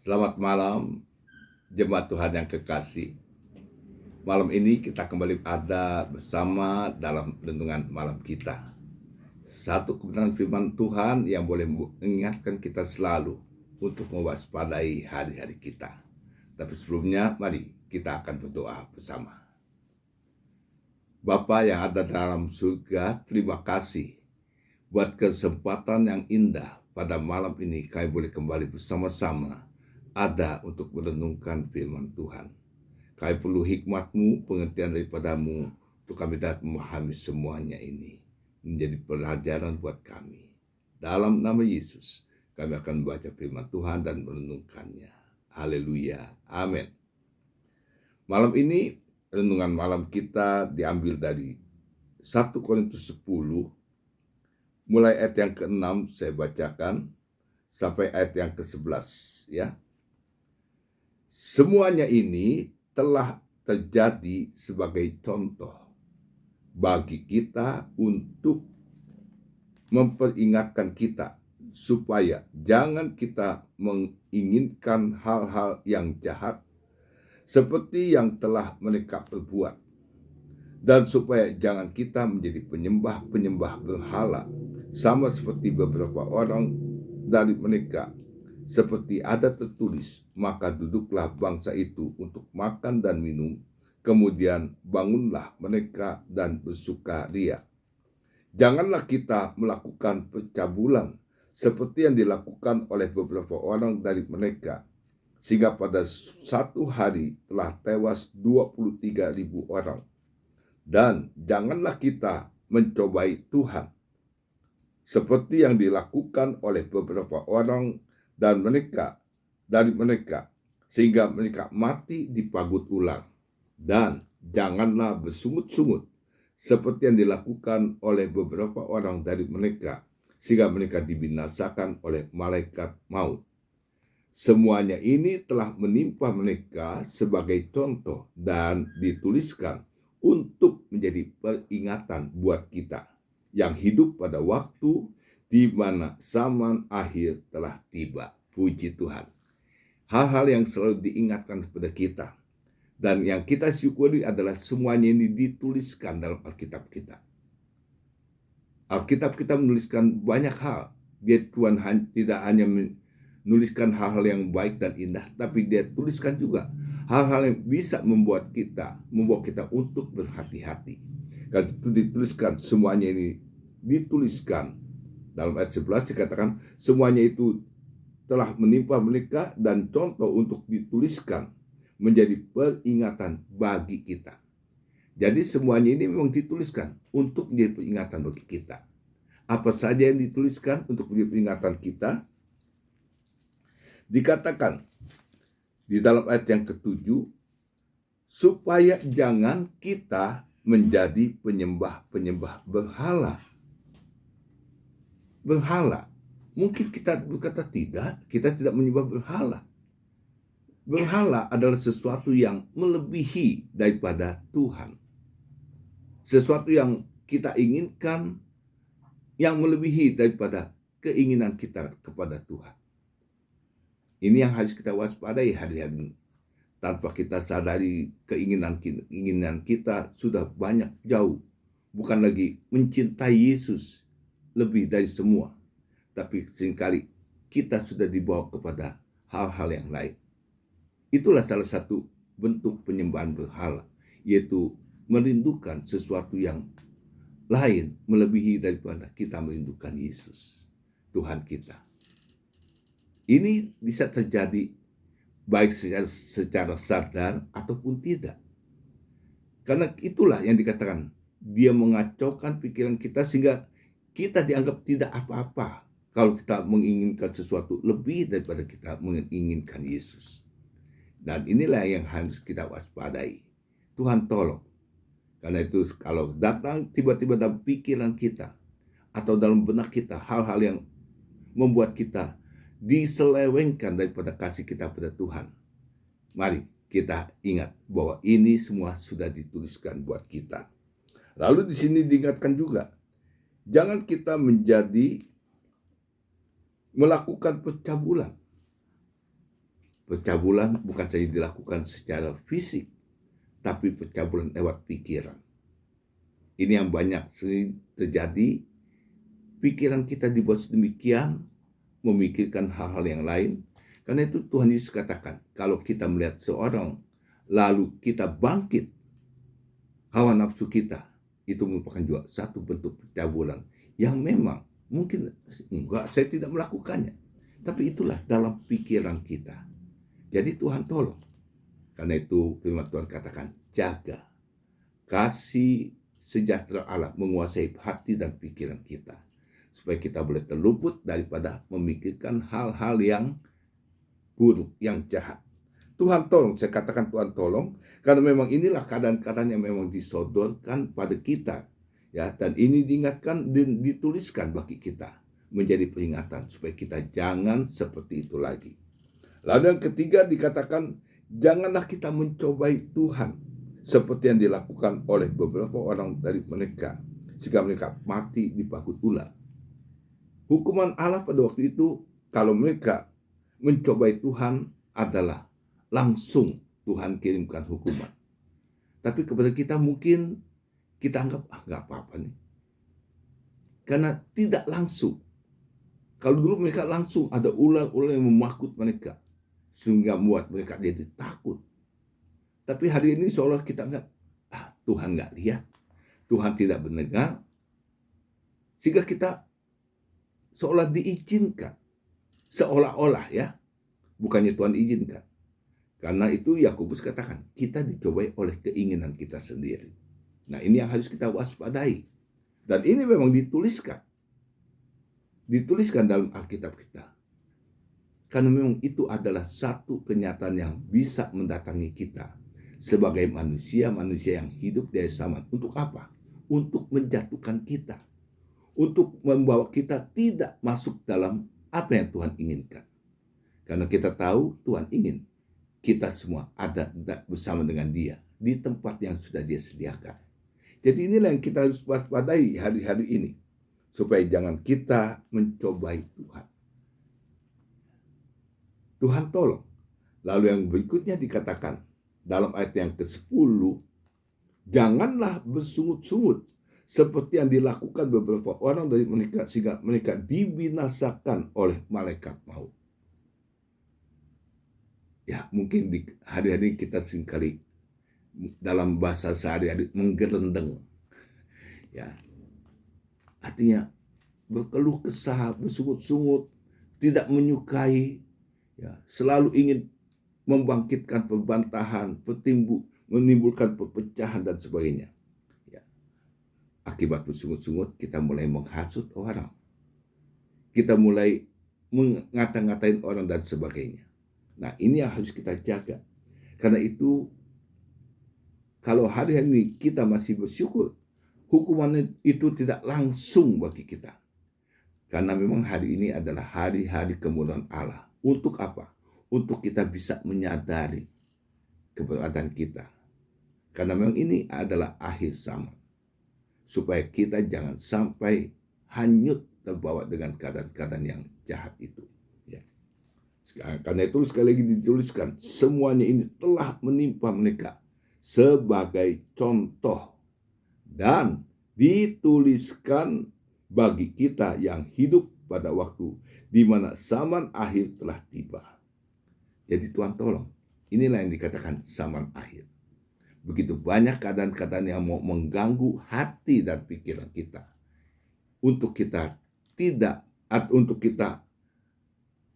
Selamat malam, jemaat Tuhan yang kekasih. Malam ini kita kembali ada bersama dalam renungan malam kita. Satu kebenaran firman Tuhan yang boleh mengingatkan kita selalu untuk mewaspadai hari-hari kita. Tapi sebelumnya, mari kita akan berdoa bersama. Bapa yang ada dalam surga, terima kasih buat kesempatan yang indah pada malam ini kami boleh kembali bersama-sama ada untuk merenungkan firman Tuhan. Kami perlu hikmat-Mu, pengertian daripadamu, untuk kami dapat memahami semuanya ini. Menjadi pelajaran buat kami. Dalam nama Yesus, kami akan membaca firman Tuhan dan merenungkannya. Haleluya. Amin. Malam ini, renungan malam kita diambil dari 1 Korintus 10, mulai ayat yang ke-6 saya bacakan, sampai ayat yang ke-11. Ya. Semuanya ini telah terjadi sebagai contoh bagi kita untuk memperingatkan kita supaya jangan kita menginginkan hal-hal yang jahat seperti yang telah mereka perbuat, dan supaya jangan kita menjadi penyembah-penyembah berhala sama seperti beberapa orang dari mereka. Seperti ada tertulis, maka duduklah bangsa itu untuk makan dan minum, kemudian bangunlah mereka dan bersukaria. Janganlah kita melakukan percabulan seperti yang dilakukan oleh beberapa orang dari mereka, sehingga pada satu hari telah tewas 23.000 orang. Dan janganlah kita mencobai Tuhan, seperti yang dilakukan oleh beberapa orang dan dari mereka, sehingga mereka mati dipagut ulang. Dan janganlah bersungut-sungut seperti yang dilakukan oleh beberapa orang dari mereka, sehingga mereka dibinasakan oleh malaikat maut. Semuanya ini telah menimpa mereka sebagai contoh dan dituliskan untuk menjadi peringatan buat kita yang hidup pada waktu di mana zaman akhir telah tiba. Puji Tuhan. Hal-hal yang selalu diingatkan kepada kita dan yang kita syukuri adalah semuanya ini dituliskan dalam Alkitab kita. Alkitab kita menuliskan banyak hal. Tuhan tidak hanya menuliskan hal-hal yang baik dan indah, tapi Dia tuliskan juga hal-hal yang bisa membawa kita untuk berhati-hati. Kalau itu dituliskan, semuanya ini dituliskan. Dalam ayat 11 dikatakan semuanya itu telah menimpa mereka dan contoh untuk dituliskan menjadi peringatan bagi kita. Jadi semuanya ini memang dituliskan untuk menjadi peringatan bagi kita. Apa saja yang dituliskan untuk menjadi peringatan kita? Dikatakan di dalam ayat yang ke-7, supaya jangan kita menjadi penyembah-penyembah berhala. Berhala. Mungkin kita berkata tidak, kita tidak menyembah berhala. Berhala adalah sesuatu yang melebihi daripada Tuhan. Sesuatu yang kita inginkan, yang melebihi daripada keinginan kita kepada Tuhan. Ini yang harus kita waspadai hari-hari ini. Tanpa kita sadari keinginan kita sudah banyak jauh. Bukan lagi mencintai Yesus lebih dari semua. Tapi seringkali kita sudah dibawa kepada hal-hal yang lain. Itulah salah satu bentuk penyembahan berhala, yaitu merindukan sesuatu yang lain melebihi daripada kita merindukan Yesus, Tuhan kita. Ini bisa terjadi baik secara sadar ataupun tidak. Karena itulah yang dikatakan, Dia mengacaukan pikiran kita sehingga kita dianggap tidak apa-apa kalau kita menginginkan sesuatu lebih daripada kita menginginkan Yesus. Dan inilah yang harus kita waspadai. Tuhan tolong. Karena itu kalau datang tiba-tiba dalam pikiran kita atau dalam benak kita hal-hal yang membuat kita diselewengkan daripada kasih kita pada Tuhan, mari kita ingat bahwa ini semua sudah dituliskan buat kita. Lalu di sini diingatkan juga, jangan kita melakukan percabulan. Pencabulan bukan saja dilakukan secara fisik, tapi pencabulan lewat pikiran. Ini yang banyak sering terjadi. Pikiran kita dibuat sedemikian, memikirkan hal-hal yang lain. Karena itu Tuhan Yesus katakan, kalau kita melihat seorang, lalu kita bangkit, hawa nafsu kita, itu merupakan juga satu bentuk pencabulan yang memang mungkin enggak, saya tidak melakukannya. Tapi itulah dalam pikiran kita. Jadi Tuhan tolong. Karena itu firman Tuhan katakan, jaga kasih sejahtera Allah menguasai hati dan pikiran kita. Supaya kita boleh terluput daripada memikirkan hal-hal yang buruk, yang jahat. Tuhan tolong, saya katakan Tuhan tolong, karena memang inilah keadaan-keadaan yang memang disodorkan pada kita. Ya, dan ini diingatkan dan dituliskan bagi kita. Menjadi peringatan supaya kita jangan seperti itu lagi. Lalu yang ketiga dikatakan, janganlah kita mencobai Tuhan. Seperti yang dilakukan oleh beberapa orang dari mereka. Sehingga mereka mati dipakut ular. Hukuman Allah pada waktu itu, kalau mereka mencobai Tuhan adalah langsung Tuhan kirimkan hukuman. Tapi kepada kita mungkin kita anggap, nggak apa-apa nih. Karena tidak langsung. Kalau dulu mereka langsung ada ular-ular yang memakut mereka. Sehingga membuat mereka jadi takut. Tapi hari ini seolah kita anggap, Tuhan nggak lihat. Tuhan tidak mendengar. Sehingga kita seolah diizinkan, seolah-olah ya, bukannya Tuhan izinkan. Karena itu Yakobus katakan, kita dicobai oleh keinginan kita sendiri. Nah ini yang harus kita waspadai. Dan ini memang dituliskan dalam Alkitab kita. Karena memang itu adalah satu kenyataan yang bisa mendatangi kita sebagai manusia-manusia yang hidup dari zaman. Untuk apa? Untuk menjatuhkan kita. Untuk membawa kita tidak masuk dalam apa yang Tuhan inginkan. Karena kita tahu Tuhan ingin kita semua ada bersama dengan Dia di tempat yang sudah Dia sediakan. Jadi inilah yang kita harus waspadai hari-hari ini. Supaya jangan kita mencobai Tuhan. Tuhan tolong. Lalu yang berikutnya dikatakan dalam ayat yang ke-10, janganlah bersungut-sungut seperti yang dilakukan beberapa orang dari mereka, sehingga mereka dibinasakan oleh malaikat maut. Ya, mungkin di hari-hari kita seringkali dalam bahasa sehari-hari menggerendeng. Ya. Artinya berkeluh kesah, bersungut-sungut, tidak menyukai, ya, selalu ingin membangkitkan perbantahan, menimbulkan perpecahan dan sebagainya. Akibat bersungut-sungut, kita mulai menghasut orang. Kita mulai mengata-ngatain orang dan sebagainya. Nah, ini yang harus kita jaga. Karena itu, kalau hari ini kita masih bersyukur, hukuman itu tidak langsung bagi kita. Karena memang hari ini adalah hari-hari kemuliaan Allah. Untuk apa? Untuk kita bisa menyadari keberadaan kita. Karena memang ini adalah akhir zaman. Supaya kita jangan sampai hanyut terbawa dengan keadaan-keadaan yang jahat itu. Ya. Karena itu sekali lagi dituliskan, semuanya ini telah menimpa mereka sebagai contoh dan dituliskan bagi kita yang hidup pada waktu di mana zaman akhir telah tiba. Jadi Tuhan tolong, inilah yang dikatakan zaman akhir. Begitu banyak keadaan-keadaan yang mau mengganggu hati dan pikiran kita. Untuk kita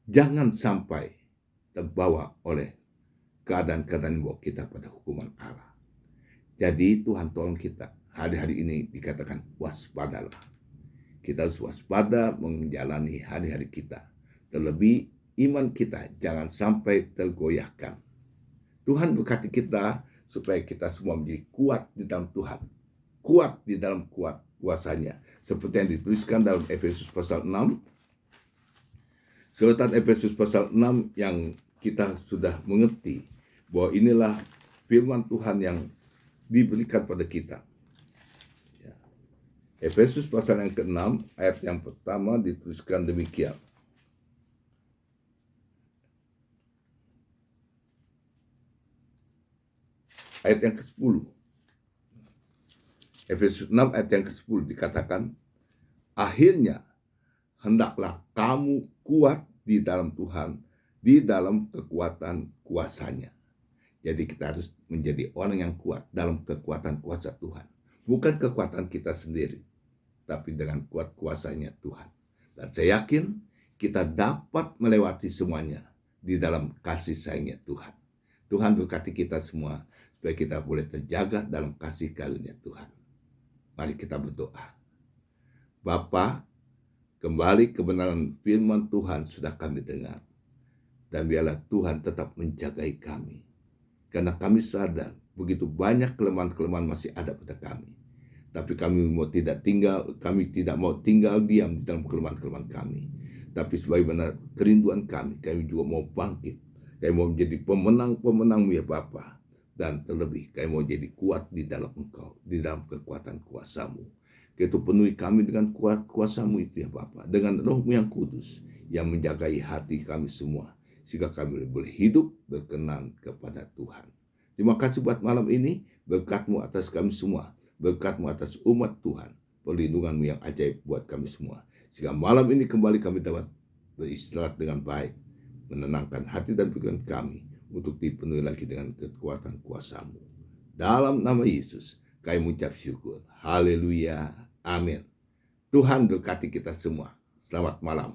jangan sampai terbawa oleh keadaan-keadaan yang membawa kita pada hukuman Allah. Jadi Tuhan tolong kita. Hari-hari ini dikatakan waspadalah. Kita harus waspada menjalani hari-hari kita. Terlebih iman kita jangan sampai tergoyahkan. Tuhan berkati kita supaya kita semua menjadi kuat di dalam Tuhan. Kuat di dalam kuasanya. Seperti yang dituliskan dalam Efesus pasal 6. Suratan Efesus pasal 6 yang kita sudah mengerti bahwa inilah firman Tuhan yang diberikan pada kita. Efesus pasal yang ke-6 ayat yang pertama dituliskan demikian. ayat yang ke-10. Efesus 6 ayat yang ke-10 dikatakan, akhirnya hendaklah kamu kuat di dalam Tuhan, di dalam kekuatan kuasanya. Jadi kita harus menjadi orang yang kuat dalam kekuatan kuasa Tuhan. Bukan kekuatan kita sendiri, tapi dengan kuat kuasanya Tuhan. Dan saya yakin kita dapat melewati semuanya di dalam kasih sayangnya Tuhan. Tuhan berkati kita semua, supaya kita boleh terjaga dalam kasih karunia Tuhan. Mari kita berdoa. Bapa, kembali kebenaran firman Tuhan sudah kami dengar. Dan biarlah Tuhan tetap menjagai kami. Karena kami sadar begitu banyak kelemahan-kelemahan masih ada pada kami. Tapi kami tidak mau tinggal diam di dalam kelemahan-kelemahan kami. Tapi sebagaimana kerinduan kami juga mau bangkit. Kami mau menjadi pemenang-pemenang ya Bapa. Dan terlebih kami mau jadi kuat di dalam Engkau, di dalam kekuatan kuasa-Mu. Itu penuhi kami dengan kuat kuasa-Mu itu ya Bapa, dengan Roh-Mu yang kudus yang menjagai hati kami semua, sehingga kami boleh hidup berkenan kepada Tuhan. Terima kasih buat malam ini, berkat-Mu atas kami semua, berkat-Mu atas umat Tuhan, perlindungan-Mu yang ajaib buat kami semua, sehingga malam ini kembali kami dapat beristirahat dengan baik, menenangkan hati dan pikiran kami, untuk dipenuhi lagi dengan kekuatan kuasa-Mu. Dalam nama Yesus, kami mengucap syukur. Haleluya. Amin. Tuhan berkati kita semua. Selamat malam.